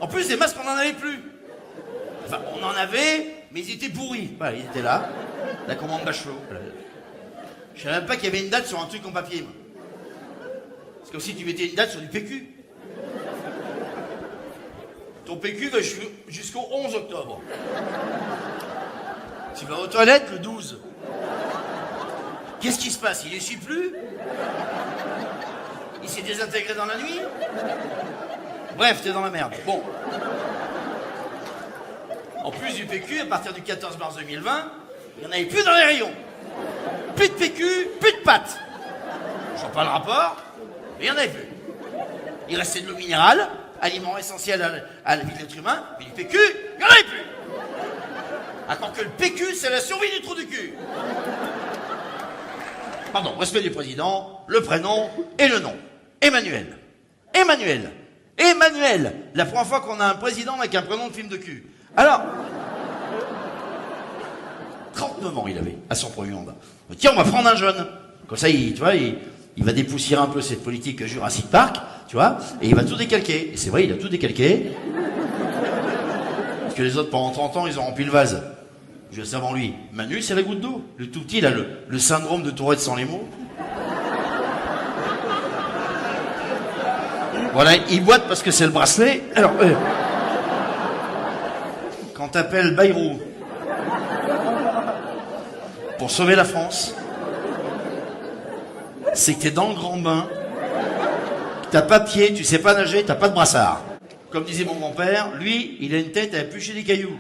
En plus, des masques, on n'en avait plus. Enfin, on en avait, mais ils étaient pourris. Voilà, ils étaient là. La commande Bachelot. Je savais même pas qu'il y avait une date sur un truc en papier, moi. Parce que si tu mettais une date sur du PQ. Ton PQ va jusqu'au 11 octobre. Tu vas aux toilettes le 12. Qu'est-ce qui se passe? Il essuie plus? Il s'est désintégré dans la nuit? Bref, t'es dans la merde. Bon. En plus du PQ, à partir du 14 mars 2020, il n'y en avait plus dans les rayons. Plus de PQ, plus de pâtes. Je vois pas le rapport, mais il n'y en avait plus. Il restait de l'eau minérale, aliment essentiel à la vie de l'être humain, mais du PQ, il n'y en avait plus. Encore que le PQ, c'est la survie du trou du cul. Pardon, respect du président, le prénom et le nom. Emmanuel. Emmanuel. Emmanuel. La première fois qu'on a un président avec un prénom de film de cul. Alors, 39 ans il avait, à son premier mandat. Tiens, on va prendre un jeune. Comme ça, tu vois, il va dépoussiérer un peu cette politique Jurassic Park, tu vois, et il va tout décalquer. Et c'est vrai, il a tout décalqué. Parce que les autres, pendant 30 ans, ils ont rempli le vase. Juste avant lui. Manu, c'est la goutte d'eau. Le tout petit, il a le syndrome de Tourette sans les mots. Voilà, il boite parce que c'est le bracelet. Alors, quand t'appelles Bayrou pour sauver la France, c'est que t'es dans le grand bain, que t'as pas pied, tu sais pas nager, t'as pas de brassard. Comme disait mon grand-père, lui, il a une tête à éplucher des cailloux.